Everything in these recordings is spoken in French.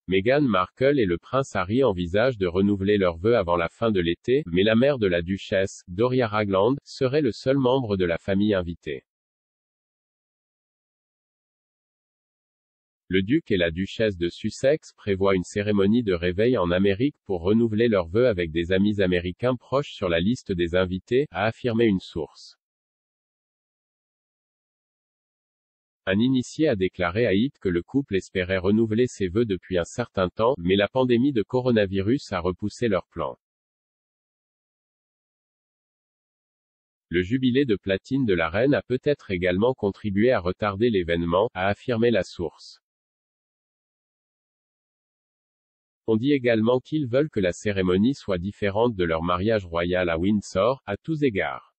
Meghan Markle et le prince Harry envisagent de renouveler leurs vœux avant la fin de l'été, mais la mère de la duchesse, Doria Ragland, serait le seul membre de la famille invité. Le duc et la duchesse de Sussex prévoient une cérémonie de réveil en Amérique pour renouveler leurs vœux avec des amis américains proches sur la liste des invités, a affirmé une source. Un initié a déclaré à It que le couple espérait renouveler ses vœux depuis un certain temps, mais la pandémie de coronavirus a repoussé leurs plans. Le jubilé de platine de la reine a peut-être également contribué à retarder l'événement, a affirmé la source. On dit également qu'ils veulent que la cérémonie soit différente de leur mariage royal à Windsor, à tous égards.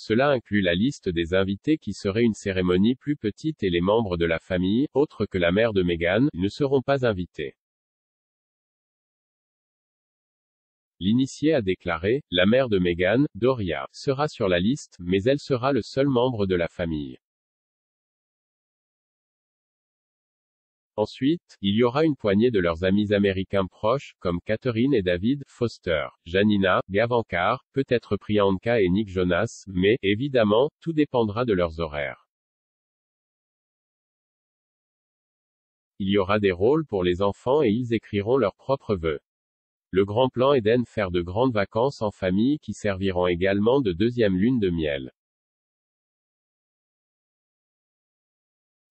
Cela inclut la liste des invités qui serait une cérémonie plus petite et les membres de la famille, autres que la mère de Meghan, ne seront pas invités. L'initié a déclaré, la mère de Meghan, Doria, sera sur la liste, mais elle sera le seul membre de la famille. Ensuite, il y aura une poignée de leurs amis américains proches, comme Catherine et David Foster, Janina, Gavankar, peut-être Priyanka et Nick Jonas, mais, évidemment, tout dépendra de leurs horaires. Il y aura des rôles pour les enfants et ils écriront leurs propres vœux. Le grand plan est d'en faire de grandes vacances en famille qui serviront également de deuxième lune de miel.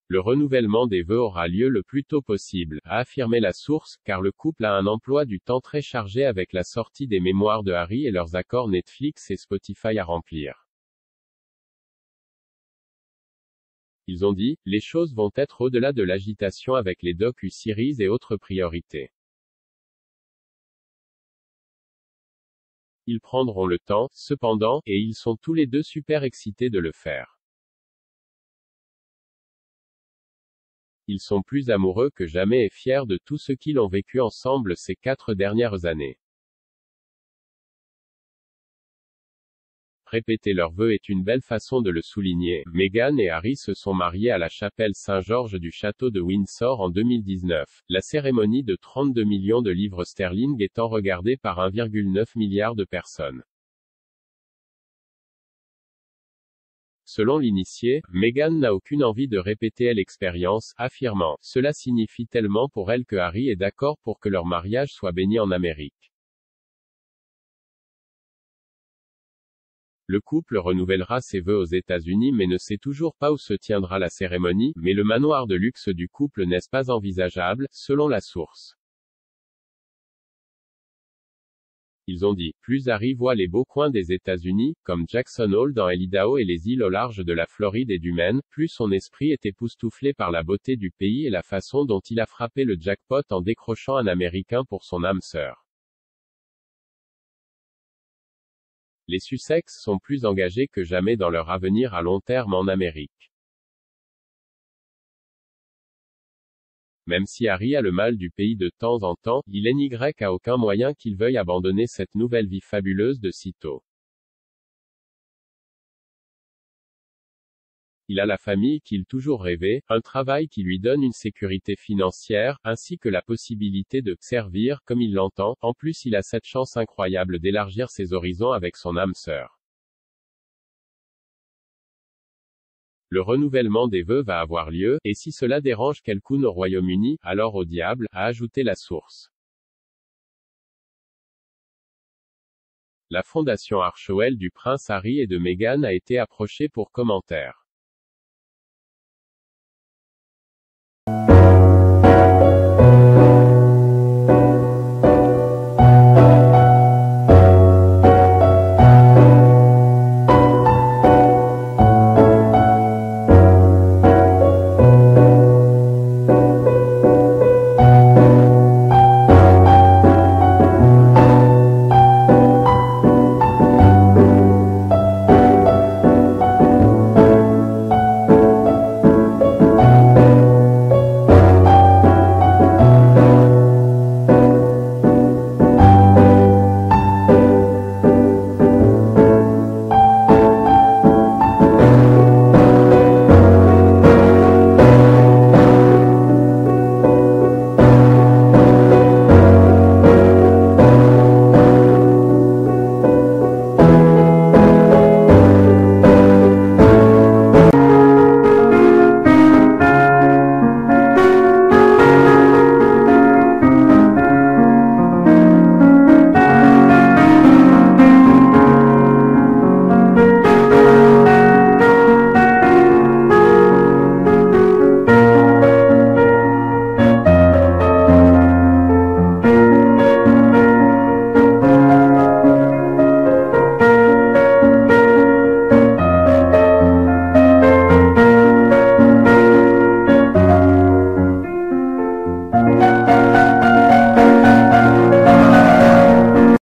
Le renouvellement des vœux aura lieu le plus tôt possible, a affirmé la source, car le couple a un emploi du temps très chargé avec la sortie des mémoires de Harry et leurs accords Netflix et Spotify à remplir. Ils ont dit, les choses vont être au-delà de l'agitation avec les docu-series et autres priorités. Ils prendront le temps, cependant, et ils sont tous les deux super excités de le faire. Ils sont plus amoureux que jamais et fiers de tout ce qu'ils ont vécu ensemble ces 4 dernières années. Répéter leurs vœux est une belle façon de le souligner. Meghan et Harry se sont mariés à la chapelle Saint-Georges du château de Windsor en 2019, la cérémonie de 32 millions de livres sterling étant regardée par 1,9 milliard de personnes. Selon l'initié, Meghan n'a aucune envie de répéter l'expérience, affirmant « Cela signifie tellement pour elle que Harry est d'accord pour que leur mariage soit béni en Amérique. » Le couple renouvellera ses vœux aux États-Unis mais ne sait toujours pas où se tiendra la cérémonie, mais le manoir de luxe du couple n'est pas envisageable, selon la source. Ils ont dit, plus Harry voit les beaux coins des États-Unis, comme Jackson Hole dans l'Idaho et les îles au large de la Floride et du Maine, plus son esprit est époustouflé par la beauté du pays et la façon dont il a frappé le jackpot en décrochant un Américain pour son âme sœur. Les Sussex sont plus engagés que jamais dans leur avenir à long terme en Amérique. Même si Harry a le mal du pays de temps en temps, il n'y a aucun moyen qu'il veuille abandonner cette nouvelle vie fabuleuse de sitôt. Il a la famille qu'il toujours rêvé, un travail qui lui donne une sécurité financière, ainsi que la possibilité de servir comme il l'entend. En plus, il a cette chance incroyable d'élargir ses horizons avec son âme sœur. Le renouvellement des vœux va avoir lieu, et si cela dérange quelqu'un au Royaume-Uni, alors au diable, a ajouté la source. La fondation Archewell du prince Harry et de Meghan a été approchée pour commentaire.